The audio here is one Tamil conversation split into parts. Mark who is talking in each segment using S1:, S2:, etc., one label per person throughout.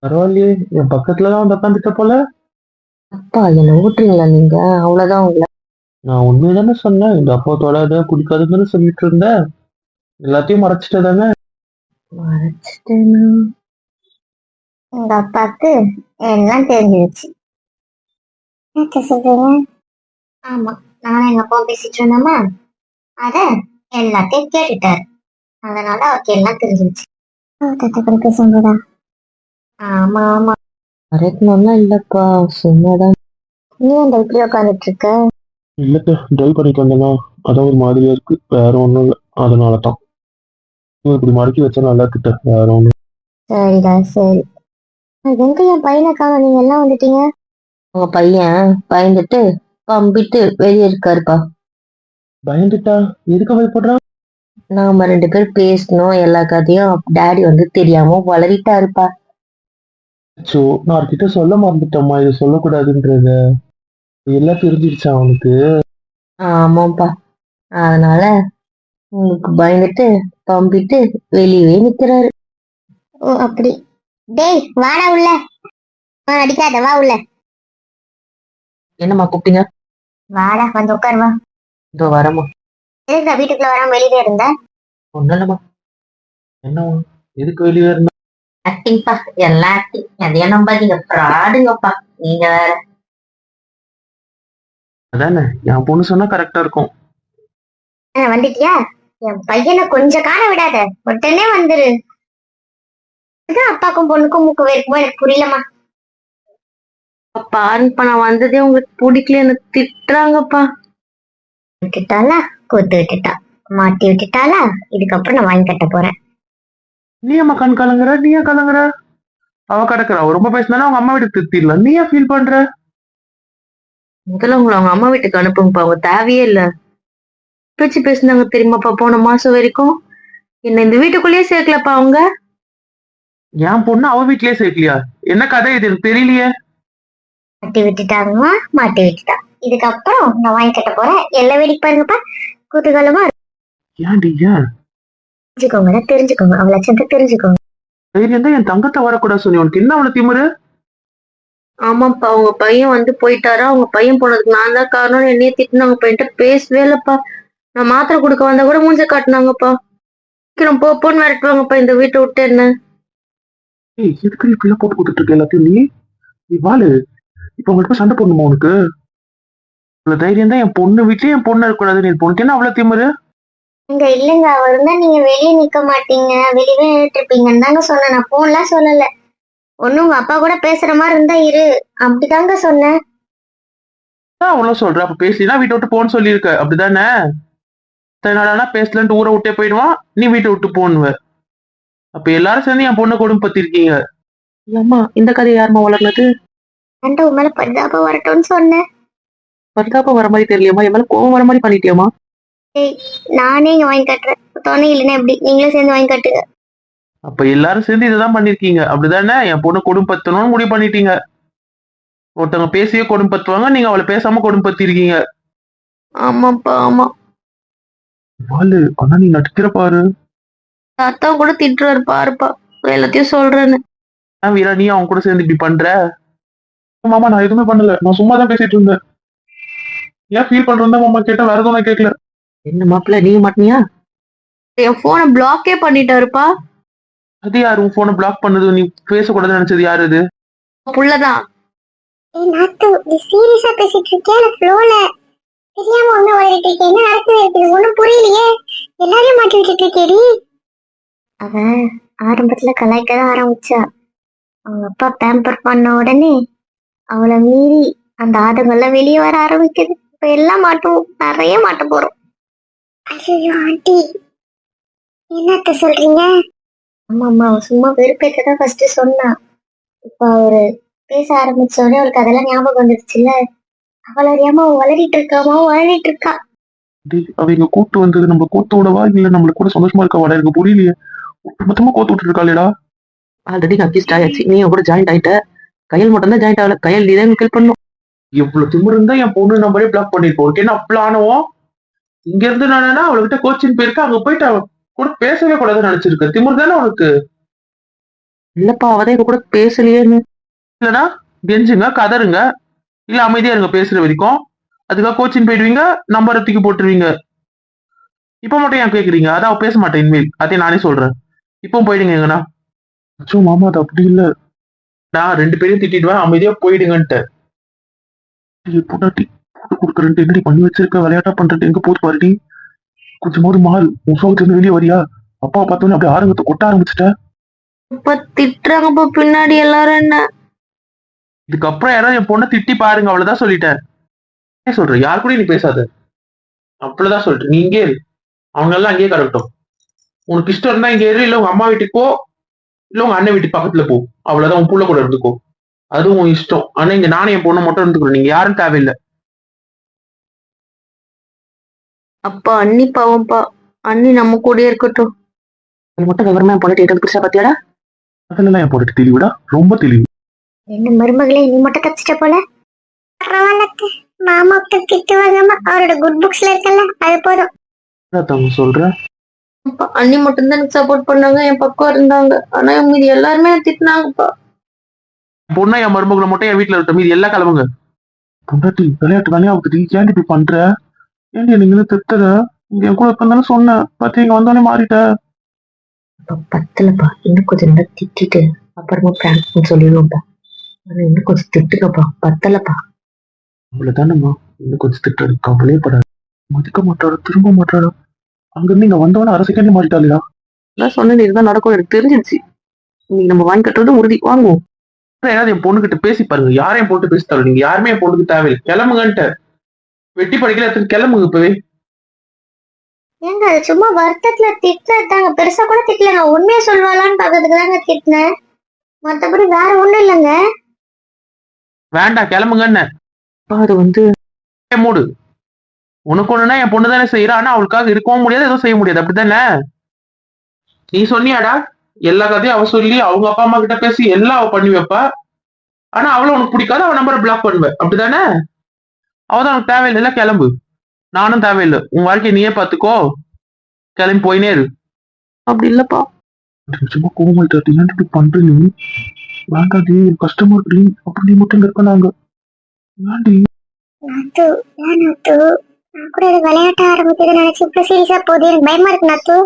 S1: பரவாயில்லையே! என் பக்கத்துல தான் வந்து உட்காந்துட்ட போல.
S2: அப்பா என்ன ஓட்டுறீங்களா நீங்க? அவ்வளவுதான் உங்கள.
S1: நான் உண்மைய தானே சொன்னேன். எங்க அப்பா தொடாத, குடிக்காதன்னு சொல்லிட்டு இருந்தேன். எல்லாத்தையும் மறைச்சிட்ட தானே?
S2: மறைச்சிட்டேனா?
S3: உங்க அப்பாக்கு எல்லாம் தெரிஞ்சிருச்சு. என்ன சொல்றீங்க? ஆமா, நானும் எங்க அப்பா பேசிட்டு இருந்தோமா, அத எல்லாத்தையும் கேட்டுட்டாரு. அதனால அவருக்கு எல்லாம் தெரிஞ்சிருச்சு. தத்தப்படி பேசும்போதா? ஆமா ஆமா.
S2: மறைக்கணும்லாம் இல்லப்பா, சும்மாதான்.
S3: நீ அந்த இப்படி உட்காந்துட்டு இருக்க?
S1: இல்லக்க, டிரைவ் பண்ணிட்டு வந்தேனா, அதான் ஒரு மாதிரியா இருக்கு. வேற ஒண்ணும் இல்ல. அதனால தான். நீ இப்படி மடக்கி வச்சா நல்லா கிட்ட. வேற ஒண்ணும்.
S3: சரிடா சரி. எங்க என் பையனை காணோம், நீங்க எல்லாம் வந்துட்டீங்க.
S2: உங்க பையன் பயந்துட்டு பம்பிட்டு வெளியே இருக்காருப்பா.
S1: பயந்துட்டா? எதுக்கு பயப்படுறான்?
S2: நாம 2 பேரும் பேசணும் எல்லா கதையும் டாடி வந்து தெரியாம வளரிட்டாருப்பா.
S1: அச்சோ, நான் அவர்கிட்ட சொல்ல மறந்துட்டேம்மா, இதை சொல்லக்கூடாதுன்றத. எல்லாம் தெரிஞ்சிருச்சா அவனுக்கு?
S2: ஆமாப்பா. அதனால உங்களுக்கு பயந்துட்டு பம்பிட்டு வெளியவே நிக்கிறாரு.
S3: ஓ அப்படி. டேய் வாடா உள்ள. அடிக்காத, வா உள்ள.
S2: என்னம்மா கூப்பிட்டீங்க?
S3: வாடா வந்து உட்காரு வா.
S2: இதோ வரமா.
S3: எதுக்குடா வீட்டுக்குள்ள வராம வெளியே இருந்த?
S2: ஒண்ணும் இல்லம்மா.
S1: என்ன? எதுக்கு வெளியே இருந்தா?
S2: ஆக்டிங்ப்பா, எல்லாம் ஆக்டிங். எதையும் நம்பாதீங்க, ஃப்ராடுங்கப்பா நீங்க வேற.
S1: அதானே, என் பொண்ணு சொன்னா கரெக்டா இருக்கும்.
S3: வந்துட்டியா? என் பையனை கொஞ்சம் காண விடாத, உடனே வந்துரு. இதுதான் அப்பாக்கும் பொண்ணுக்கும் மூக்கு வேறுக்குமோ எனக்கு புரியலமா.
S2: பாருங்கப்பா, நான் வந்ததே உங்களுக்கு பிடிக்கல, என்ன திட்டுறாங்கப்பா.
S3: விட்டுட்டாளா? கூத்து விட்டுட்டா. மாட்டி விட்டுட்டாளா? இதுக்கப்புறம் நான் வாங்கி கட்ட போறேன்.
S1: நீ அம்மா கண் கலங்குற? நீ ஏன் கலங்குற? அவ கிடக்குறா. அவ ரொம்ப பேசினாலும் அவங்க அம்மா வீட்டுக்கு திருத்திடலாம். நீ ஏன் ஃபீல் பண்ற?
S2: முதல்ல உங்களை அவங்க அம்மா வீட்டுக்கு அனுப்புங்கப்பா, அவங்க தேவையே இல்ல. பேச்சு பேசினாங்க தெரியுமாப்பா போன மாசம் வரைக்கும். என்ன இந்த வீட்டுக்குள்ளேயே சேர்க்கலப்பா அவங்க.
S1: என் பொண்ணு அவ வீட்லயே சேர்க்கலையா? என்ன கதை இது? எனக்கு தெரியலையே.
S3: மாட்டி விட்டுட்டாங்கம்மா, மாட்டி விட்டுட்டா. இதுக்கப்புறம் நான் வாங்கி கட்ட போறேன். எல்லா வேடிக்கை பாருங்கப்பா, குதூகலமா
S1: ஏன்டி ஏன்?
S3: தெரிஞ்சுக்கோங்க தெரிஞ்சுக்கோங்க, அவ லட்சத்தை தெரிஞ்சுக்கோங்க.
S1: தைரியம் தான் என் தங்கத்தை வரக்கூடாது சொன்னி. உனக்கு என்ன அவ்வளவு திமிரு?
S2: ஆமாப்பா, உங்க பையன் வந்து போயிட்டாரா, உங்க பையன் போனதுக்கு நான் தான் காரணம்னு என்னைய திட்டுனாங்க. பையன்ட்ட பேசவே இல்லப்பா. நான் மாத்திரை கொடுக்க வந்தா கூட மூஞ்ச காட்டினாங்கப்பா. சீக்கிரம் போன்னு விரட்டுவாங்கப்பா இந்த வீட்டை விட்டு என்ன.
S1: ஏய், எதுக்கு நீ இப்படிலாம் போட்டு கொடுத்துட்டு இருக்க எல்லாத்தையும்? நீ வாழு. இப்ப உங்கள்கிட்ட போய் சண்டை போடணுமா உனக்கு? இவ்வளவு தைரியம் தான் என் பொண்ணு வீட்லயே என் பொண்ணு இருக்கக்கூடாது. நீ பொண்ணுக்கு என்ன அவ்வளவு திமிரு?
S3: இங்க இல்லைங்க, அவர் இருந்தா நீங்க வெளியே நிக்க மாட்டீங்க, வெளியவே நின்றுட்டு இருப்பீங்கன்னு தாங்க சொன்னேன். நான் போன்லாம் சொல்லல. ஒண்ணு உங்க அப்பா கூட பேசுற மாதிரி இருந்தா இரு, அப்படிதாங்க சொன்னேன்.
S1: அவ்வளவு சொல்ற. அப்ப பேசலினா வீட்டை விட்டு போன்னு சொல்லியிருக்க, அப்படிதானே? தன்னால பேசலன்ட்டு ஊரை விட்டே போயிடுவான். நீ வீட்டை விட்டு போன்னுவ. அப்ப எல்லாரும் சேர்ந்து என் பொண்ணை கொடுமைப்படுத்திருக்கீங்க.
S2: அம்மா, இந்த கதையை யாரும்மா வளர்ந்தது?
S3: என்கிட்ட உன் மேல பரிதாபம் வரட்டும்னு சொன்னேன்.
S2: பரிதாபம் வர மாதிரி தெரியலையம்மா, என் மேல கோவம் வர மாதிரி பண்ணிட்டியம்மா.
S3: ஏய், நானே இங்க வாங்கி கட்டுறேன், துணை இல்லைன்னா எப்படி? நீங்களும் சேர்ந்து வாங்கி கட்டுங்க.
S1: அப்ப எல்லாரும் சேர்ந்து இதைதான் பண்ணிருக்கீங்க, அப்படிதானே? என் பொண்ணு கொடுமைப்படுத்தணும்னு முடிவு பண்ணிட்டீங்க. ஒருத்தவங்க பேசியே கொடுமைப்படுத்துவாங்க, நீங்க அவளை பேசாம கொடுமைப்படுத்திருக்கீங்க.
S2: ஆமாப்பா ஆமா.
S1: வாலு, ஆனா நீ நடிக்கிற பாரு.
S2: தாத்தா கூட திட்டுறாரு பாருப்பா, எல்லாத்தையும் சொல்றேன்னு.
S1: ஏன் வீரா, நீ அவன் கூட சேர்ந்து இப்படி பண்ற? மாமா, நான் எதுவுமே பண்ணல. நான் சும்மா தான் பேசிட்டு இருந்தேன். ஏன் ஃபீல் பண்றேன் மாமா கேட்டா, வேற எதுவும் நான் கேட்கல.
S2: என்ன மாப்பிள்ள, நீங்க மாட்டினியா? என் போனை பிளாக்கே பண்ணிட்டாருப்பா.
S1: அது யாரு உன் போனை பிளாக் பண்ணது? நீ பேசக்கூடாதுன்னு நினைச்சது யாரு அது?
S2: புள்ளதான்.
S3: ஏய் நாத்து, நீ சீரியஸா பேசிட்டு இருக்கியா? நான் ஃப்ளோல தெரியாம ஒண்ணு வளரிட்டு இருக்கேன். என்ன நடக்குது எனக்கு ஒண்ணும் புரியலையே. எல்லாரையும் மாட்டி விட்டுட்டு இருக்கேடி. அவ ஆரம்பத்துல கலாய்க்க தான் ஆரம்பிச்சா. அவங்க அப்பா பேம்பர் பண்ண உடனே அவளை மீறி அந்த ஆதங்கள்லாம் வெளியே வர ஆரம்பிக்குது. இப்ப எல்லாம் மாட்டுவோம், நிறைய மாட்ட போறோம். ஐயோ ஆண்டி, என்னத்த சொல்றீங்க? ஆமா ஆமா, அவ சும்மா வெறுப்பேற்றதான் ஃபர்ஸ்ட் சொன்னா. இப்ப அவரு பேச ஆரம்பிச்ச உடனே அவளுக்கு அதெல்லாம் ஞாபகம் வந்துருச்சுல்ல. அவள அறியாம அவ வளரிட்டு இருக்காமா, வளரிட்டு இருக்கா.
S1: டேய், அவ இங்க கூட்டு வந்தது நம்ம கூத்து விடவா, இல்ல நம்மளுக்கு கூட சந்தோஷமா இருக்க வாடா? எனக்கு புரியலையே. மொத்தமா கோத்து விட்டு இருக்காளேடா.
S2: ஆல்ரெடி அட்ஜஸ்ட் ஆயாச்சு, நீ கூட ஜாயிண்ட் ஆயிட்ட. கையல் மட்டும் தான் ஜாயிண்ட் ஆகல. கையல் நீ தான் ஹெல்ப் பண்ணும்.
S1: இவ்வளவு திமிரு இருந்தா என் பொண்ணு நம்பரே பிளாக் பண்ணிருக்கோம். உனக்கு என்ன அப்பலாம் ஆனவும்? இங்க இருந்து நானா அவள்கிட்ட கோச்சிங் போயிருக்க, அங்க போயிட்டு அவ கூட பேசவே கூடாதுன்னு நினைச்சிருக்க. திமிரு தானே உனக்கு? இல்லப்பா அவதே இப்ப கூட பேசலையேன்னு. இல்லனா கெஞ்சுங்க கதறுங்க, இல்ல அமைதியா இருங்க பேசுற வரைக்கும். அதுக்காக கோச்சிங் போயிடுவீங்க, நம்பரை தூக்கி போட்டுருவீங்க. இப்ப மட்டும் ஏன் கேக்குறீங்க? அதான் அவ பேச மாட்டேன் இனிமேல், அதே நானே சொல்றேன். இப்போ போயிடுங்க எங்கண்ணா. அச்சோ மாமா அது அப்படி இல்ல, நான் 2 பேரையும் திட்டிடுவேன், அமைதியா போயிடுங்கன்ட்டு. பொண்டாட்டி போட்டு கொடுக்குறேன்ட்டு என்னடி பண்ணி வச்சிருக்க, விளையாட்டா பண்றது எங்க போது பாருடி. கொஞ்சமாவது மாறு, உன் சோகத்துல இருந்து வெளியே வரியா? அப்பா பார்த்தோன்னே அப்படியே ஆரம்பத்தை கொட்ட ஆரம்பிச்சிட்ட.
S2: இப்ப திட்டுறாங்கப்பா பின்னாடி எல்லாரும் என்ன.
S1: இதுக்கப்புறம் யாராவது என் பொண்ணை திட்டி பாருங்க, அவ்வளவுதான் சொல்லிட்டேன். ஏன் சொல்ற, யாரு கூட நீ பேசாத, அவ்வளவுதான் சொல்லிட்டு நீ இங்கே இரு. அவங்க எல்லாம் அங்கேயே கிடக்கட்டும். உனக்கு இஷ்டம் இருந்தா இங்க இரு, இல்ல உங்க அம்மா வீட்டுக்கு போ, இல்ல உங்க அண்ணன் வீட்டுக்கு பக்கத்துல போ. அவ்வளவுதான், உன் புள்ள கூட இருந்துக்கோ, அதுவும் உன் இஷ்டம். ஆனா இங்க நானும் என் பொண்ணை மட்டும் இருந்துக்கிறோம், நீங்க யாரும் தேவையில்லை.
S2: அப்பா அண்ணி பாவம்ப்பா, அண்ணி நம்ம கூடயே இருக்கட்டும்.
S1: அது மட்டும் விவரமா என் பொண்ணை கேட்டது பிடிச்சா பாத்தியாடா? அதெல்லாம் என் பொண்ணு தெளிவுடா, ரொம்ப தெளிவு.
S3: ரெண்டு மருமகளே நீ மட்டும் தப்பிச்சிட்ட போல. பரவாயில்ல அத்தை. மாமா திட்டு வாங்காம அவரோட குட் புக்ஸ்ல இருக்கல அது போதும்.
S1: அதான் சொல்றேன்.
S2: அப்பா அண்ணி மட்டும்தான் எனக்கு சப்போர்ட் பண்ணாங்க, என் பக்கம் இருந்தாங்க. ஆனா மீதி எல்லாருமே திட்டினாங்கப்பா.
S1: பொண்ணா என் மருமகளை மட்டும் என் வீட்டுல இருக்க, மீதி எல்லாம் கிளம்புங்க. பொண்டாட்டி விளையாட்டு வேலையா அவருக்கு ஏன்டி இப்படி பண்ற? ஏன்டி நீங்க திட்டுற? இங்க என் கூட இருந்தாலும் சொன்னேன், பாத்தி இங்க வந்தோடனே மாறிட்ட.
S2: பத்தலப்பா, இன்னும் கொஞ்சம் நல்லா திட்டிட்டு அப்புறமா பிராங்க் சொல்லிடுவோம்ப்பா. ஆனா இன்னும் கொஞ்சம் திட்டுக்கப்பா, பத்தலப்பா.
S1: அவ்வளவுதானம்மா, இன்னும் கொஞ்சம் திட்டு, கவலையே படாது. மதிக்க மாட்டாளா, திரும்ப மாட்டாளா? அங்க இருந்து இங்க வந்தவன அரை செகண்ட் மாறிட்டாளா?
S2: அதான் சொன்னது இதுதான் நடக்கும், எனக்கு தெரிஞ்சிருச்சு. இன்னைக்கு நம்ம வாங்கி கட்டுறது உறுதி, வாங்குவோம்.
S1: யாராவது என் பொண்ணுகிட்ட பேசி பாருங்க, யாரையும் என் பொண்ணு பேசி தர, நீங்க யாருமே என் பொண்ணுக்கு தேவையில்லை, கிளம்புங்கன்ட்டு. வெட்டி படிக்கல எடுத்து கிளம்புங்க இப்பவே.
S3: ஏங்க அது சும்மா வருத்தத்துல திட்டுறதாங்க, பெருசா கூட திட்டலங்க. உண்மையை சொல்வாளான்னு பாக்கிறதுக்கு தாங்க திட்டினேன், மத்தபடி வேற ஒண்ணும் இல்லைங்க.
S1: வேண்டாம் கிளம்புங்கன்னு. அது வந்து மூடு. உனக்கு ஒண்ணுன்னா என் பொண்ணு தானே செய்யறா, ஆனா அவளுக்காக இருக்கவும் முடியாது, எதுவும் செய்ய முடியாது, அப்படித்தானே? நீ சொன்னியாடா, எல்லா கதையும் அவ சொல்லி அவங்க அப்பா அம்மா கிட்ட பேசி எல்லாம் அவ பண்ணி வைப்பா. ஆனா அவளும் உனக்கு பிடிக்காது, அவ நம்பரை பிளாக் பண்ணுவ, அப்படித்தானே? அவதான் உனக்கு தேவையில்லை, கிளம்பு. நானும் தேவையில்லை, உன் வாழ்க்கையை நீயே பாத்துக்கோ, கிளம்பி போயினே இரு.
S2: அப்படி இல்லப்பா.
S1: சும்மா கோவமாயிட்டாட்டி ஏன் இப்படி பண்ற நீ? வேண்டாடி, கஷ்டமா இருக்குடி, அப்படி மட்டும் இருக்க நாங்க. வேண்டி
S3: நாத்து ஏன் நாத்து, நான் கூட அது விளையாட்ட ஆரம்பிச்சதை நினைச்சு இப்ப சீரியஸா போகுது, எனக்கு பயமா இருக்கு நாத்து.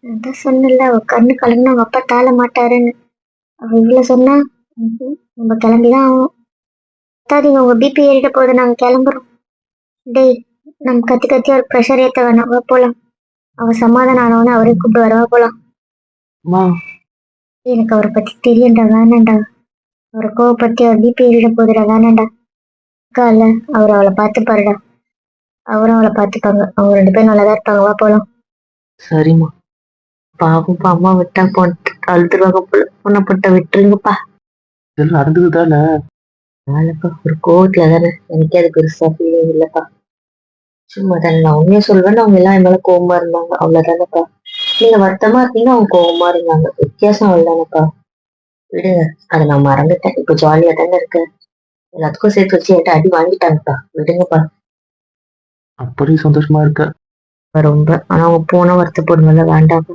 S3: அதான் சொன்னல, அவ கண்ணு கலந்து அவங்க அப்பா தாழ மாட்டாருன்னு. அவ இவ்வளவு சொன்னா நம்ம கிளம்பிதான் ஆகும். தாதிங்க உங்க பிபி ஏறிட்ட போது நாங்க கிளம்புறோம். டேய் நம்ம கத்தி கத்தி ஒரு ப்ரெஷர் ஏத்த வேணாம், வா போலாம். அவ சமாதானம் ஆனவன அவரே கூப்பிட்டு வரவா போலாம். எனக்கு அவரை பத்தி தெரியண்டா, வேணாண்டா. அவரை கோவப்பத்தி அவர் பிபி ஏறிட போதுடா, வேணாண்டா. அக்கா இல்ல, அவர் அவளை பார்த்து பாருடா, அவரும் அவளை பார்த்துப்பாங்க, அவங்க 2 பேரும் நல்லாதான் இருப்பாங்க, வா போலாம்.
S2: சரிம்மா. பாவம்ப்பா, அம்மா விட்டா போட்டு அழுதுருவாங்க போல, பொண்ணை போட்ட விட்டுருங்கப்பா.
S1: இதெல்லாம் நடந்தது தானே?
S2: நாளைப்பா ஒரு கோவத்துல தானே, எனக்கே அது பெருசா ஃபீலிங் இல்லப்பா. சும்மா தானே, நான் உண்மையா சொல்வேன்னு அவங்க எல்லாம் என் மேல கோவமா இருந்தாங்க, அவ்வளவுதானப்பா. நீங்க வருத்தமா இருக்கீங்க, அவங்க கோவமா இருந்தாங்க, வித்தியாசம் அவ்வளவுதானப்பா. விடுங்க, அதை நான் மறந்துட்டேன். இப்ப ஜாலியா தானே இருக்கு, எல்லாத்துக்கும் சேர்த்து வச்சு என்கிட்ட அடி வாங்கிட்டாங்கப்பா, விடுங்கப்பா.
S1: அப்படி சந்தோஷமா இருக்க?
S2: ரொம்ப. ஆனா அவங்க போன வருத்தப்படுங்கல்ல, வேண்டாம்.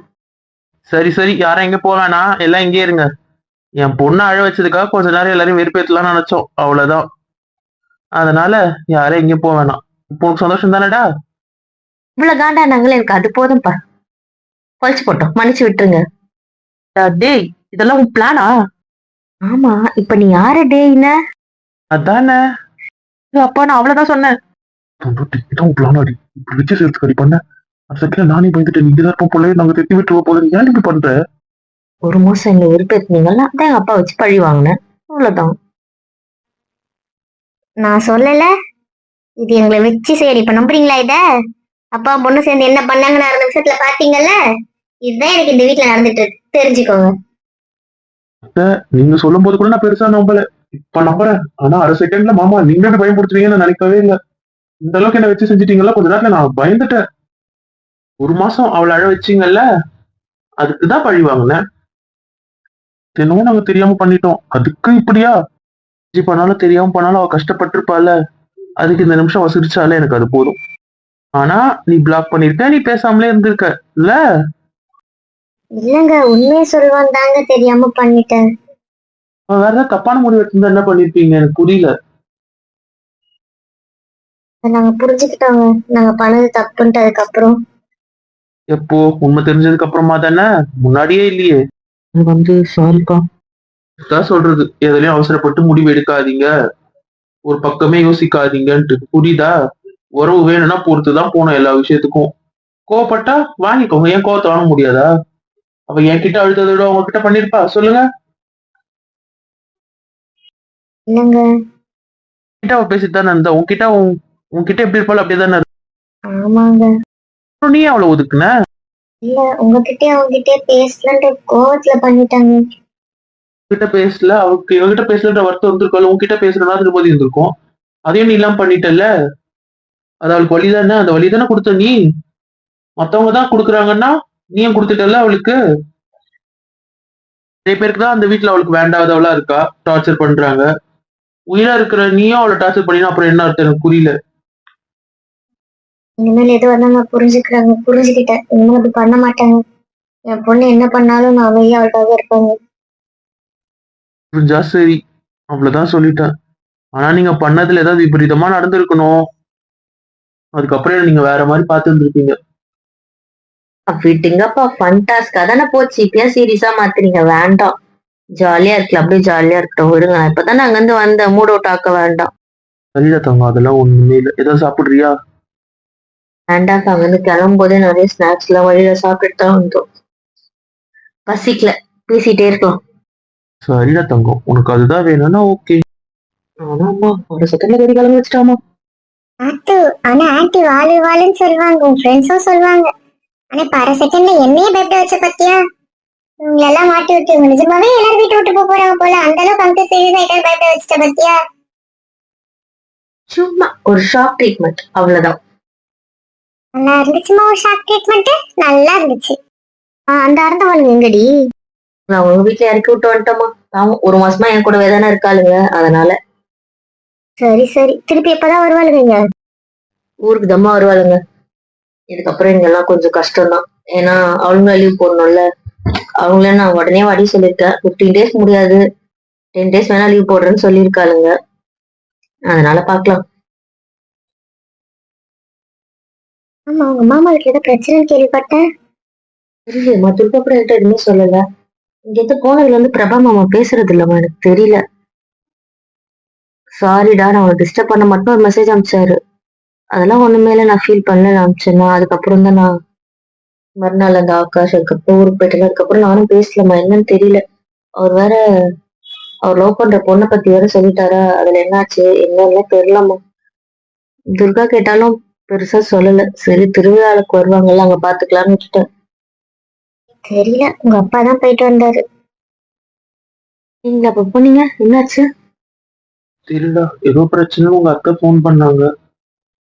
S1: சரி சரி, யாரும் எங்க போவேனா, எல்லாம் இங்கே இருங்க. என் பொண்ணை அழ வச்சதுக்காக கொஞ்ச நேரம் எல்லாரையும் வெறுப்பேத்தலாம்னு நினைச்சோம், அவ்வளவுதான். அதனால யாரும் எங்க போவேணாம். இப்போ உனக்கு சந்தோஷம் தானடா?
S2: இவ்வளவு காண்டானாங்களே, எனக்கு அது போதும்பா. பழிச்சு போட்டோம், மன்னிச்சு விட்டுருங்க.
S1: டேய், இதெல்லாம் உன் பிளானா?
S2: ஆமா, இப்ப நீ யாரு டேய்ன?
S1: அதானே.
S2: அப்பா நான் அவ்வளவுதான் சொன்னேன்.
S1: இதான் பிளானாடி, இப்படி வச்சு சேர்த்துக்கடி பண்ண. அந்த செகண்ட் நானே பயந்துட்டு, நீங்க தான் இருப்போம் போல, நாங்க திட்டி விட்டுருவோம் போல, நீ ஏன் இப்படி பண்ற?
S2: ஒரு மாசம் எங்க விருப்பத்தீங்கல்ல, அதான் எங்க அப்பா வச்சு பழி வாங்கினேன், அவ்வளவுதான்.
S3: நான் சொல்லல, இது எங்களை வச்சு சரி. இப்ப நம்புறீங்களா இத? அப்பா பொண்ணு சேர்ந்து என்ன பண்ணாங்கன்னு 6 நிமிஷத்துல பாத்தீங்கல்ல, இதுதான் எனக்கு இந்த வீட்டுல நடந்துட்டு இருக்கு, தெரிஞ்சுக்கோங்க.
S1: நீங்க சொல்லும் போது கூட நான் பெருசா நம்பல, இப்ப நம்புறேன். ஆனா அரை செகண்ட்ல மாமா நீங்க பயன்படுத்துவீங்கன்னு நினைக்கவே இல்லை. இந்த அளவுக்கு என்ன வச்சு செஞ்சுட்டீங்களா, கொஞ்ச நேரத்துல நான் பயந்துட்டேன். 1 மாசம் அவளை அழ வச்சீங்கல்ல, அதுக்குதான் பழி வாங்கினேன். தினமும் நாங்க தெரியாம பண்ணிட்டோம், அதுக்கு இப்படியா? பண்ணாலும் தெரியாம பண்ணாலும் அவ கஷ்டப்பட்டிருப்பால, அதுக்கு இந்த நிமிஷம் வசிச்சாலே எனக்கு அது போதும். ஆனா நீ பிளாக் பண்ணிருக்க, நீ பேசாமலே இருந்திருக்க இல்ல?
S3: இல்லங்க உண்மையை சொல்லுவான் தாங்க தெரியாம பண்ணிட்டேன்.
S1: அவன் வேற ஏதாவது தப்பான முடிவு எடுத்திருந்தா என்ன பண்ணிருப்பீங்க எனக்கு புரியல.
S3: நாங்க புரிஞ்சுக்கிட்டோங்க. நாங்க பண்ணது தப்புன்ட்டு அதுக்கப்புறம்.
S1: எப்போ உண்மை தெரிஞ்சதுக்கு அப்புறமா தானே, முன்னாடியே இல்லையே. சாரிப்பா. தான் சொல்றது எதுலயும் அவசரப்பட்டு முடிவு எடுக்காதீங்க, ஒரு பக்கமே யோசிக்காதீங்கன்ட்டு புரியுதா. உறவு வேணும்னா பொறுத்துதான் போகணும் எல்லா விஷயத்துக்கும். கோவப்பட்டா வாங்கிக்கோங்க, ஏன் கோவத்தை வாங்க முடியாதா? அவ என்கிட்ட அழுத்ததை விட உங்ககிட்ட பண்ணிருப்பா சொல்லுங்க.
S3: இல்லங்க.
S1: கிட்ட அவ பேசிட்டு தானே இருந்தா, உன்கிட்ட எப்படி இருப்பாள் அப்படியேதானே இருந்தா.
S3: ஆமாங்க.
S1: அப்புறம் நீ அவளை ஒதுக்குன.
S3: இல்ல உங்ககிட்டயே அவங்ககிட்டயே பேசலன்ற கோவத்துல பண்ணிட்டாங்க.
S1: கிட்ட பேசல, அவளுக்கு இவகிட்ட பேசலன்ற வருத்தம் இருந்திருக்காள், உன்கிட்ட பேசுறதா திருப்பதி இருந்திருக்கும். அதையும் நீ இல்லாம பண்ணிட்டல்ல. அது அவளுக்கு வழிதானே, அந்த வழிதானே கொடுத்த நீ. மத்தவங்க தான் கொடுக்குறாங்கன்னா நீயும் கொடுத்துட்டல்ல அவளுக்கு. நிறைய பேருக்கு தான் அந்த வீட்டுல அவளுக்கு வேண்டாதவளா இருக்கா, டார்ச்சர் பண்றாங்க. உயிரா இருக்கிற நீயும் அவளை டார்ச்சர் பண்ணினா அப்புறம் என்ன அர்த்தம் எனக்கு புரியல.
S3: இனிமேல் எது வந்தாலும் நான் புரிஞ்சுக்கிட்டேன். இனிமேல் அப்படி பண்ண மாட்டாங்க. என் பொண்ணு என்ன பண்ணாலும் நான் அமைதியா அவள்கிட்ட இருப்பாங்க.
S1: புரிஞ்சா சரி, அவ்வளவுதான் சொல்லிட்டேன். ஆனா நீங்க பண்ணதுல ஏதாவது விபரீதமா நடந்திருக்கணும், அதுக்கப்புறம் நீங்க வேற மாதிரி பார்த்து இருந்திருப்பீங்க.
S2: விட்டுங்கப்பா, ஃபன் டாஸ்க் அதானே போச்சு, இப்பயா சீரியஸா மாத்துறீங்க? வேண்டாம், ஜாலியா இருக்கலாம், அப்படியே ஜாலியா இருக்கட்டும், விடுங்க. இப்பதான் அங்க இருந்து வந்த மூட் அவுட் ஆக்க வேண்டாம்.
S1: சரியா தங்க, அதெல்லாம் ஒண்ணுமே இல்லை. ஏதாவது சாப்பிடுறியா?
S2: வேண்டாம், அங்க இருந்து கிளம்பும் போதே நிறைய ஸ்நாக்ஸ் எல்லாம் வழியில சாப்பிட்டுட்டு தான் வந்தோம். பசிக்கல, பேசிட்டே இருக்கலாம்.
S1: சரிடா தங்கம், உனக்கு அதுதான் வேணும்னா ஓகே. ஆனா அம்மா ஒரு செகண்ட்ல கறி கிளம்பி வச்சுட்டாமா.
S3: ஆட்டு ஆனா ஆன்ட்டி வாழு வாழுன்னு சொல்லுவாங்க, உன் ஃப்ரெண்ட்ஸும் சொல்லுவாங்க. ஆனா இப்ப அரை செகண்ட்ல என்னையே பயப்பட வச்ச பத்தியா? இவங்க எல்லாம் மாட்டி விட்டு இவங்க நிஜமாவே எல்லாரும் வீட்டு விட்டு போறாங்க போல. அந்த அளவுக்கு அந்த சீரியஸ் ஆயிட்டா பயப்பட வச்சுட்ட பத்தியா?
S2: சும்மா ஒரு ஷாக் ட்ரீட்மெண்ட், அவ்வளவுதான்.
S3: நல்லா இருந்துச்சுமா ஒரு ஷாக் ட்ரீட்மெண்ட், நல்லா இருந்துச்சு. அந்த அறந்தவள் எங்கடி?
S2: நான் உங்க வீட்டுல இறக்கி விட்டு வந்துட்டோமா. பாவம், ஒரு மாசமா என் கூடவே தானே இருக்காளுங்க, அதனால.
S3: சரி சரி, திருப்பி எப்பதான் வருவாளுங்க?
S2: ஊருக்கு தம்மா வருவாளுங்க. இதுக்கப்புறம் இங்கெல்லாம் கொஞ்சம் கஷ்டம்தான். ஏன்னா அவளுங்க லீவ் போடணும்ல. அவங்கள நான் உடனே வாடி சொல்லியிருக்கேன். 15 days முடியாது, 10 days வேணா லீவ் போடுறேன்னு சொல்லியிருக்காளுங்க. அதனால பாக்கலாம்.
S3: ஆமா உங்க மாமா வீட்டுல ஏதோ பிரச்சனைன்னு கேள்விப்பட்டேன்.
S2: தெரியலம்மா, துர்கா கூட என்கிட்ட எதுவுமே சொல்லல. இங்க இருந்து போனதுல இருந்து பிரபா மாமா பேசுறது இல்லம்மா, எனக்கு தெரியல. சாரிடா, நான் அவனை டிஸ்டர்ப் பண்ண மட்டும் ஒரு மெசேஜ் அனுப்பிச்சாரு. அதெல்லாம் ஒண்ணுமே இல்லை, நான் ஃபீல் பண்ணல அனுப்பிச்சேன்னா. அதுக்கப்புறம் தான் நான் மறுநாள் அந்த ஆகாஷ் அதுக்கப்புறம் ஊருக்கு போயிட்டு அதுக்கப்புறம் நானும் பேசலம்மா, என்னன்னு தெரியல. அவர் வேற அவர் லவ் பண்ற பொண்ணை பத்தி வேற சொல்லிட்டாரா, அதுல என்னாச்சு என்னன்னு தெரியலம்மா. துர்கா கேட்டாலும் பெருசா சொல்லல. சரி, திருவிழாவுக்கு வருவாங்கல்ல, அங்க பாத்துக்கலாம்னு விட்டுட்டேன்.
S3: தெரியல, உங்க அப்பா தான் போயிட்டு வந்தாரு.
S2: நீங்க அப்ப போனீங்க, என்னாச்சு?
S1: தெரியல, ஏதோ பிரச்சனை. உங்க அத்தை ஃபோன் பண்ணாங்க,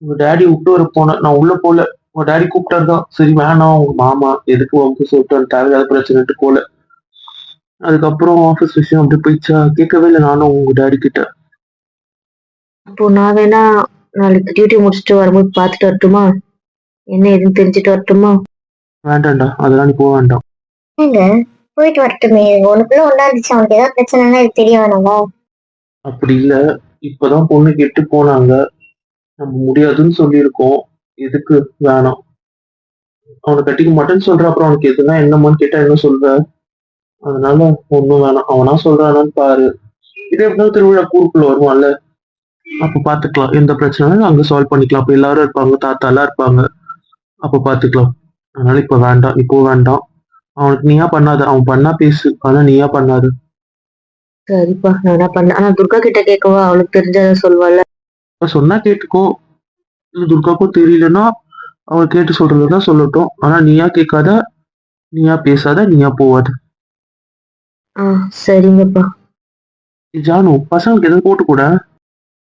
S1: உங்க டேடி விட்டு வர போனேன், நான் உள்ள போல. உங்க டேடி கூப்பிட்டாருதான், சரி வேணாம் உங்க மாமா எதுக்கு வந்து சொல்லிட்டு வந்துட்டாரு, அது பிரச்சனைட்டு போல. அதுக்கப்புறம் ஆஃபீஸ் விஷயம் அப்படி போயிடுச்சா, கேட்கவே இல்லை நானும் உங்க டேடி கிட்ட.
S2: அப்போ நான் வேணா நாளைக்கு டியூட்டி முடிச்சுட்டு வரும்போது பாத்துட்டு வரட்டுமா? என்ன ஏதுன்னு தெரிஞ்சுட்டு வரட்டுமா?
S1: வேண்டாம்டா, அதெல்லாம் நீ போக வேண்டாம்.
S3: ஏங்க போயிட்டு வரட்டுமே, உனக்குள்ள ஒன்னா இருந்துச்சு. அவனுக்கு ஏதாவது பிரச்சனைனா இது தெரிய வேணாமா?
S1: அப்படி இல்ல, இப்பதான் பொண்ணு கேட்டு போனாங்க, நம்ம முடியாதுன்னு சொல்லியிருக்கோம். எதுக்கு வேணாம். அவனை கட்டிக்க மாட்டேன்னு சொல்ற, அப்புறம் அவனுக்கு எதுனா என்னமான்னு கேட்டா என்ன சொல்ற? அதனால ஒண்ணும் வேணாம், அவனா சொல்றானான்னு பாரு. இதே எப்படினாலும் திருவிழா ஊருக்குள்ள வருவான்ல, அப்ப பாத்துக்கலாம். எந்த பிரச்சனையும் அங்க சால்வ் பண்ணிக்கலாம். அப்ப எல்லாரும் இருப்பாங்க, தாத்தா எல்லாம் இருப்பாங்க, அப்ப பாத்துக்கலாம். அதனால இப்ப வேண்டாம், இப்போ வேண்டாம். அவனுக்கு நீயா பண்ணாத, அவன் பண்ணா பேசு, ஆனா நீயா பண்ணாது.
S2: சரிப்பா, நான் என்ன பண்ணேன். ஆனா துர்கா கிட்ட கேட்கவா? அவளுக்கு தெரிஞ்சதை சொல்வாள்ல.
S1: சொன்னா கேட்டுக்கோ, இல்ல துர்காக்கும் தெரியலன்னா அவன் கேட்டு சொல்றதுதான் சொல்லட்டும். ஆனா நீயா கேட்காத, நீயா பேசாத, நீயா போவாத.
S2: சரிங்கப்பா.
S1: ஜானு, பசங்களுக்கு எதாவது போட்டு கூட.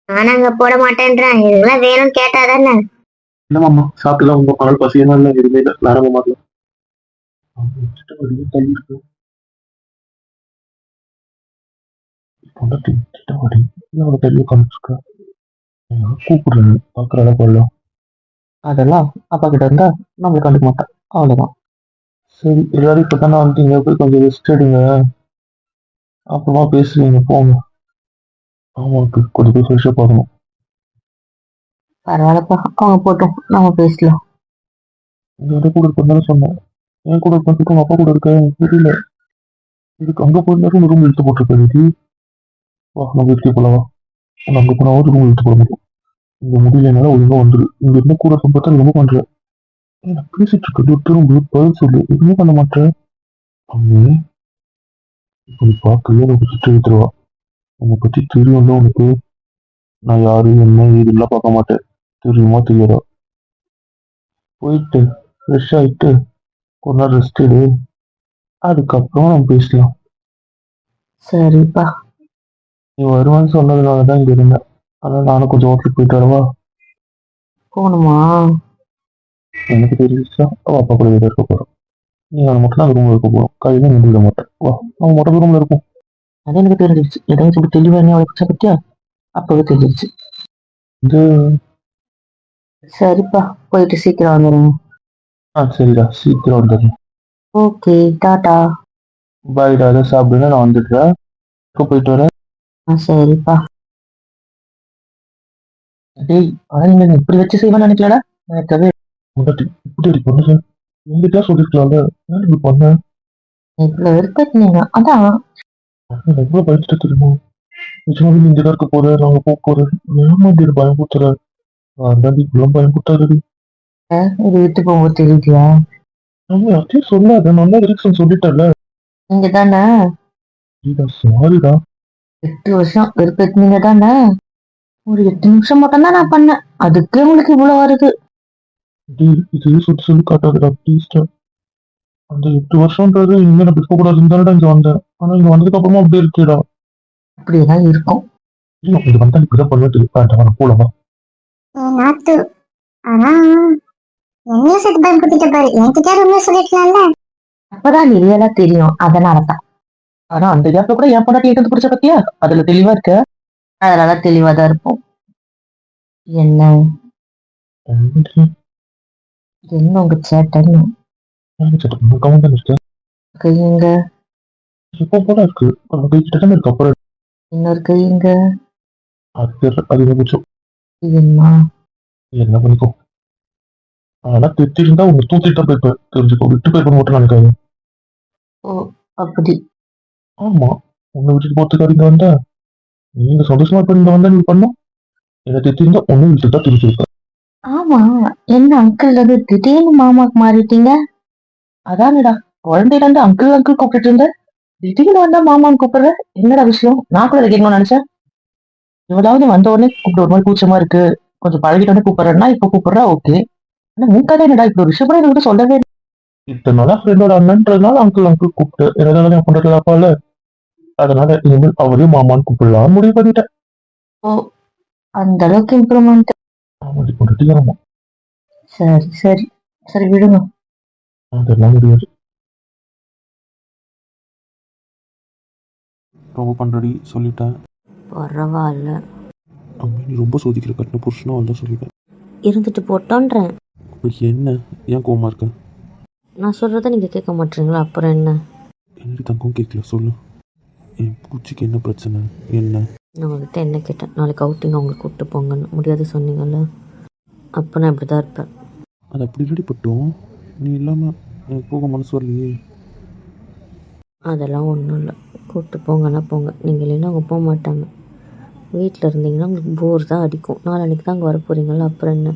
S3: நானாங்க போட மாட்டேன்றேன், இதெல்லாம் வேணும்னு கேட்டாதானே.
S1: இல்லமாம்மா, சாப்பிட்டுலாம் உங்க பகல் பசியெல்லாம் இல்லை, எதுவுமே இல்லை, வேற மாதிரி தள்ளி இருக்கு. தள்ளி உட்காந்துருக்கா, கூப்பிடுறேன் பாக்குறதா கொள்ளும். அதெல்லாம் அப்பா கிட்ட இருந்தா நம்மளுக்கு கண்டுக்க மாட்டான், அவ்வளவுதான். சரி எல்லாரும் இப்போ தானே வந்தீங்க, போய் கொஞ்சம் ரெஸ்ட் எடுங்க, அப்புறமா பேசுவீங்க, போங்க. ஆமாக்கு கொஞ்சம் போய் ஃப்ரெஷ்ஷாக பார்க்கணும்.
S2: பரவாயில்லப்பா, அவங்க போட்டோம், நம்ம பேசலாம்.
S1: இதோட கூட இருக்கந்தாலும் சொன்னேன். என் கூட இருக்க உங்க அப்பா கூட இருக்க எனக்கு தெரியல. இதுக்கு அங்கே போயிருந்தாலும் ரூம் இழுத்து போட்டிருக்காரு இது. வா நம்ம எடுத்து போலாம், வா. நான் அங்கே போனாலும் ரூம் இழுத்து போட முடியும். இங்கே முடியலனால ஒழுங்கா வந்துடு. இங்கே இருந்து கூட சம்பளத்தை ரொம்ப பண்றேன். நான் பேசிட்டு இருக்கிறது திரும்ப பதில் சொல்லு, எதுவுமே பண்ண மாட்டேன். அம்மே இப்படி பார்க்கவே எனக்கு சுற்றி எடுத்துருவா. உன்னை பத்தி தெரியும்ல உனக்கு. நான் யாரு என்ன ஏதுலாம் பார்க்க மாட்டேன். தெரியுமா தெரியாதா? போயிட்டு ஃப்ரெஷ் ஆயிட்டு ஒரு நாள் ரெஸ்ட் எடு, அதுக்கப்புறம் நம்ம பேசலாம்.
S2: சரிப்பா.
S1: நீ வருவான்னு சொன்னதுனால தான் இங்க இருந்தேன். அதனால நானும் கொஞ்சம் ஹோட்டலுக்கு போயிட்டு வரவா?
S2: போகணுமா?
S1: எனக்கு தெரிஞ்சிச்சா அவ அப்பா கூட வீடு இருக்க போறோம். நீ நான் மட்டும் தான் ரூம்ல இருக்க போறோம். கையில நின்று விட மாட்டேன். வா நம்ம மட்டும் ரூம்ல இருக்கும். அது எனக்கு தெரிஞ்சிருச்சு. ஏதாச்சும் இப்படி தெளிவா என்ன அவளை பச்சை பத்தியா அப்பவே தெரிஞ்சிருச்சு. இது
S2: சரிப்பா, போயிட்டு சீக்கிரம் வந்துடுங்க.
S1: சரிடா, சீக்கிரம் வந்துடுறேன்.
S2: Okay, tata.
S1: பாய்டா, அதை சாப்பிடுங்க, நான் வந்துடுறேன். எப்போ போயிட்டு வரேன்?
S2: சரிப்பா.
S1: டேய், ஆனா நீங்க இப்படி வச்சு செய்வேன்னு நினைக்கலடா. எனக்கவே முன்னாடி இப்படி ஒரு பொண்ணு சார் என்கிட்ட சொல்லிருக்கலாம்ல. ஏன் இப்படி பண்ண?
S2: இவ்வளவு இருப்பீங்க, அதான்.
S1: நான் எவ்வளவு பயந்துட்டு தெரியுமா? நிஜமாவே நீ இங்கதான் இருக்க போற, நாங்க போக போறேன். ஏமா இப்படி பயமுறுத்துற? அதான் இப்பெல்லாம் பயமுறுத்தாதடி.
S2: இது விட்டு போகும்போது தெரியுதியா?
S1: நம்ம யார்ட்டையும் சொல்லாத, நல்லா ரியாக்ஷன் சொல்லிட்டல.
S2: நீங்க தானே
S1: சாரிடா.
S2: 8 வருஷம் வெறுப்பேத்துனீங்க தானே? ஒரு 8 நிமிஷம் மட்டும் தான் நான் பண்ணேன், அதுக்கே உங்களுக்கு இவ்வளவு வருது.
S1: இது சுத்தி சொல்லி காட்டாதுடா ப்ளீஸ்டா. அந்த 8 வருஷம்ன்றது இங்க நான் இருக்க கூடாதுன்னு தானடா இங்க வந்தேன். ஆனா இங்க வந்ததுக்கு அப்புறமா அப்படியே இருக்கேடா.
S2: அப்படியேதான் இருக்கும்.
S1: இது வந்தா இப்படிதான் பண்ணுவேன் தெரியும். போலவா
S3: நாத்து. ஆனா என்னையும் சேர்த்து பயன்படுத்திட்ட பாரு, என்கிட்ட உண்மையை சொல்லிருக்கலாம்ல.
S2: அப்பதான் நீ ரியலா தெரியும், அதனாலதான்.
S1: ஆனா அந்த கேப்ல கூட என் பொண்டாட்டி எடுத்து பிடிச்ச பத்தியா அதுல தெளிவா இருக்க.
S2: அதனால தெளிவாதான் இருப்போம். என்ன என்ன உங்க சேட்டன்னு
S1: கவனம் இருக்கு.
S2: கையுங்க,
S1: இப்போ போல இருக்கு. அவங்க கிட்ட தானே இருக்கு. அப்புறம்
S2: இன்னொரு கையுங்க.
S1: அது என்ன பிடிச்சோம்.
S2: என்ன
S1: என்ன பண்ணிக்கோ. ஆனா தெரிஞ்சிருந்தா உங்க தூக்கிட்டு தான் போய்ப்பேன். தெரிஞ்சுக்கோ, விட்டு போய்ப்பேன் மட்டும் நினைக்காது.
S2: ஓ, அப்படி.
S1: ஆமா, உன்னை விட்டுட்டு போறதுக்கு இங்க வந்தா நீங்க சந்தோஷமா இருப்ப. இங்க வந்தா நீ பண்ணும். என்ன தெரிஞ்சிருந்தா ஒன்னும் விட்டு தான் தெரிஞ்சிருப்பேன்.
S2: ஆமா, என்ன அங்கிள் வந்து திடீர்னு மாமாக்கு மாறிட்டீங்க?
S1: அதானடா, குழந்தையில இருந்து அங்கிள் அங்கிள் கூப்பிட்டு இருந்த, திடீர்னு வந்தா மாமான்னு கூப்பிடுற. என்னடா விஷயம்? நான் கூட கேட்கணும்னு நினைச்சேன். இவளாவது வந்த உடனே கூப்பிட்டு ஒரு மாதிரி கூச்சமா இருக்கு, கொஞ்சம் பழகிட்டு வந்து கூப்பிடுறேன்னா இப்ப கூப்பிடுறா, ஓகே. ஆனா உன் கதை என்னடா, இப்ப ஒரு விஷயம் கூட என்கிட்ட சொல்லவே இல்லை. இத்தனை நாளா ஃப்ரெண்டோட அண்ணன்றதுனால அங்கிள் அங்கிள் கூப்பிட்டு என்னதான் என் பொண்டாட்டி அப்பால, அதனால இனிமேல் அவரையும் மாமான்னு கூப்பிடலாம் முடிவு பண்ணிட்டேன்.
S2: ஓ, அந்த அளவுக்கு இம்ப்ரூவ்மெண்ட்.
S1: அவனுக்கு பொண்டாட்டி ஆமா.
S2: சரி சரி சரி, விடுங்க.
S1: அதெல்லாம் முடியாது. ரொம்ப பண்றடி சொல்லிட்டேன்.
S2: பரவாயில்ல.
S1: அம்மா நீ ரொம்ப சோதிக்கிற, கட்டின புருஷனும் அதான் சொல்லிட்டேன்.
S2: இருந்துட்டு போட்டோன்றேன்.
S1: என்ன ஏன் கோவமா இருக்க?
S2: நான் சொல்றத நீங்க கேட்க மாட்டீங்களா, அப்புறம் என்ன?
S1: என்னடி தங்கம் கேட்கல, சொல்லு. என் பூச்சிக்கு என்ன பிரச்சனை? என்ன?
S2: நான் உங்ககிட்ட என்ன கேட்டேன்? நாளைக்கு அவுட்டிங் அவங்களை கூப்பிட்டு போங்கன்னு முடியாது சொன்னீங்கல்ல, அப்போ நான் இப்படி தான் இருப்பேன்.
S1: அது அப்படி ரெடி பட்டோம். நீ இல்லாமல் எனக்கு போக மனசு வரலையே.
S2: அதெல்லாம் ஒன்றும் இல்லை, கூப்பிட்டு போங்கன்னா போங்க, நீங்கள் இல்லைன்னா அவங்க போக மாட்டாங்க. வீட்டில் இருந்தீங்கன்னா உங்களுக்கு போர் தான் அடிக்கும். நாளைக்கு தான் அங்கே வர போகிறீங்களா, அப்புறம் என்ன?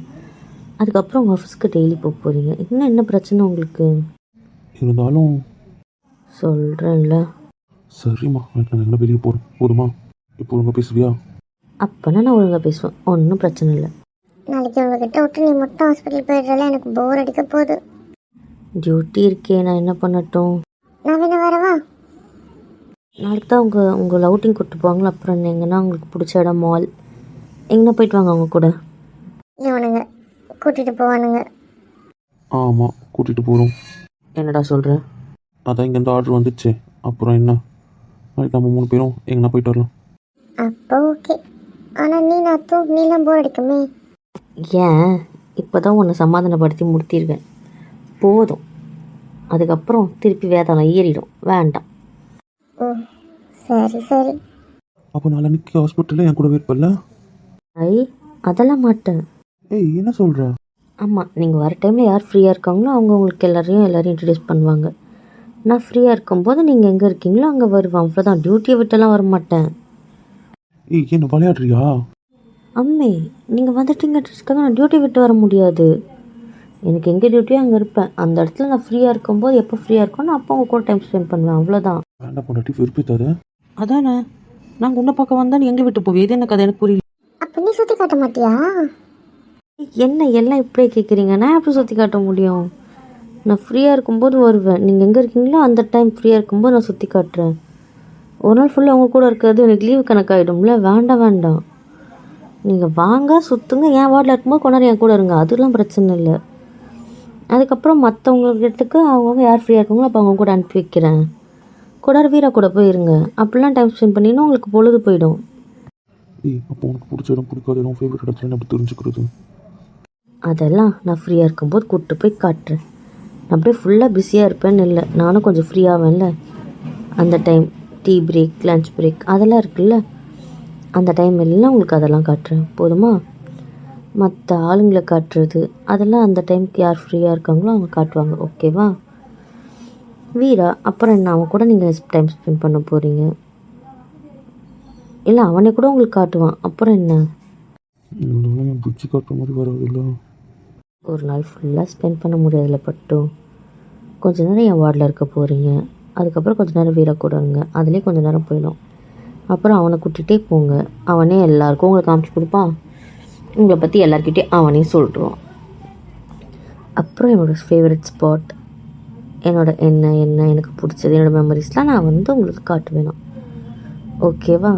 S2: அதுக்கப்புறம் உங்கள் ஆஃபீஸ்க்கு டெய்லி போக போகிறீங்க. இன்னும் என்ன பிரச்சனை உங்களுக்கு?
S1: இருந்தாலும்
S2: சொல்கிறேன்ல.
S1: சரிம்மா, எனக்கு நான் எங்கே வெளியே போகிறேன், போதுமா? இப்போ ஒழுங்காக பேசுவியா?
S2: அப்போனா நான் ஒழுங்காக பேசுவேன், ஒன்றும் பிரச்சனை இல்லை.
S3: நாளைக்கு உங்ககிட்ட விட்டு நீ மட்டும் ஹாஸ்பிட்டல் போயிடுறல, எனக்கு போர் அடிக்க போகுது.
S2: டியூட்டி இருக்கே, நான் என்ன பண்ணட்டும்?
S3: நான் வேணா வரவா?
S2: நாளைக்கு தான் உங்கள் அவுட்டிங் கூப்பிட்டு போவாங்களா, அப்புறம் என்ன? எங்கன்னா உங்களுக்கு பிடிச்ச இடம், மால், எங்கே போயிட்டு வாங்க அவங்க கூட.
S3: இவனுங்க கூட்டிட்டு போவானுங்க.
S1: ஆமாம், கூட்டிகிட்டு போகிறோம்.
S2: என்னடா சொல்கிறேன்?
S1: அதான் இங்கேருந்து ஆர்டர் வந்துடுச்சு, அப்புறம் என்ன, நாளைக்கு நம்ம 3 பேரும் எங்கன்னா போயிட்டு வரலாம்.
S3: அப்போ ஓகே. ஆனால் நீலாம் போர் அடிக்குமே.
S2: ஏன், இப்போ தான் உன்னை சமாதானப்படுத்தி முடித்திருவேன், போதும். அதுக்கப்புறம் திருப்பி வேதாளம் ஏறிடும், வேண்டாம்.
S3: ஓ சரி சரி.
S1: அப்போ நாளைக்கு ஹாஸ்பிட்டலில் என் கூட வெயிட் பண்ணல.
S2: ஐ அதெல்லாம் மாட்டேன்.
S1: ஏய் என்ன சொல்கிற?
S2: ஆமாம், நீங்கள் வர டைமில் யார் ஃப்ரீயாக இருக்காங்களோ அவங்க உங்களுக்கு எல்லாரையும் இன்ட்ரடியூஸ் பண்ணுவாங்க. நான் ஃப்ரீயாக இருக்கும்போது நீங்கள் எங்கே இருக்கீங்களோ அங்கே வருவேன், அவ்வளோதான். டியூட்டியை விட்டெல்லாம் வரமாட்டேன்.
S1: ஏய் என்ன விளையாடுறியா?
S2: அம்மே, நீங்கள் வந்துட்டீங்கன்றதுக்காக நான் டியூட்டி விட்டு வர முடியாது. எனக்கு எங்கே டியூட்டியோ அங்கே இருப்பேன். அந்த இடத்துல நான் ஃப்ரீயாக இருக்கும்போது எப்போ ஃப்ரீயாக இருக்கோன்னு அப்போ உங்கள் கூட டைம் ஸ்பெண்ட் பண்ணுவேன், அவ்வளோதான்.
S1: வேண்டாம் பொண்டாட்டி விருப்பித்தாத.
S4: அதானே, நாங்கள் உன்னை பார்க்க வந்தால் நீ எங்கே விட்டு போவே? இது எனக்கு அது எனக்கு புரியல.
S3: அப்ப நீ சுத்தி காட்ட மாட்டியா?
S2: என்ன எல்லாம் இப்படியே கேட்குறீங்க? நான் எப்படி சுற்றி காட்ட முடியும்? நான் ஃப்ரீயாக இருக்கும்போது வருவேன். நீங்கள் எங்கே இருக்கீங்களோ அந்த டைம் ஃப்ரீயாக இருக்கும்போது நான் சுற்றி காட்டுறேன். ஒரு நாள் ஃபுல்லாக அவங்க கூட இருக்கிறது எனக்கு லீவு கணக்காயிடும்ல. வேண்டாம் வேண்டாம், நீங்கள் வாங்க சுற்றுங்க. என் வார்டில் இருக்கும்போது கொண்டாடி என் கூட இருங்க, அதெல்லாம் பிரச்சனை இல்லை. அதுக்கப்புறம் மற்றவங்க இடத்துக்கு அவங்க யார் ஃப்ரீயாக இருக்காங்களோ அப்போ அவங்க கூட அனுப்பி வைக்கிறேன். கொடார் வீரா கூட போயிருங்க. அப்படிலாம் டைம் ஸ்பெண்ட் பண்ணிங்கன்னா உங்களுக்கு பொழுது போயிடும்.
S1: ஏய் அப்போ உனக்கு பிடிச்ச இடம் பிடிக்காத இடம் ஃபேவரட் இடத்துல அப்படி தெரிஞ்சுக்கிறது?
S2: அதெல்லாம் நான் ஃப்ரீயாக இருக்கும்போது கூப்பிட்டு போய் காட்டுறேன். நான் அப்படியே ஃபுல்லாக பிஸியாக இருப்பேன்னு இல்லை, நானும் கொஞ்சம் ஃப்ரீயாவேன்ல. அந்த time tea break, lunch break அதெல்லாம் இருக்குல்ல, அந்த டைம் எல்லாம் உங்களுக்கு அதெல்லாம் காட்டுறேன், போதுமா? மற்ற ஆளுங்களை காட்டுறது அதெல்லாம் அந்த டைமுக்கு யார் ஃப்ரீயாக இருக்காங்களோ அவங்க காட்டுவாங்க, ஓகேவா? வீரா அப்புறம் என்ன, அவன் கூட நீங்கள் டைம் ஸ்பெண்ட் பண்ண போகிறீங்க இல்லை? அவனை கூட உங்களுக்கு காட்டுவான், அப்புறம் என்ன?
S1: என் புச்சி காட்டுற மாதிரி வராதுல்ல.
S2: ஒரு நாள் ஃபுல்லாக ஸ்பெண்ட் பண்ண முடியாதுல பட்டும். கொஞ்ச நேரம் என் வார்டில் இருக்க போகிறீங்க, அதுக்கப்புறம் கொஞ்ச நேரம் வீரா கூட இருங்க, அதுலேயே கொஞ்சம் நேரம் போயிடும். அப்புறம் அவனை கூட்டிகிட்டே போங்க, அவனே எல்லாருக்கும் உங்களை காமிச்சு கொடுப்பான். உங்களை பற்றி எல்லாருக்கிட்டேயும் அவனே சொல்லிடுவான். அப்புறம் என்னோடய ஃபேவரட் ஸ்பாட், என்ன எனக்கு பிடிச்சது, என்னோடய மெமரிஸ்லாம் நான் உங்களுக்கு காட்டுவேணும், ஓகேவா?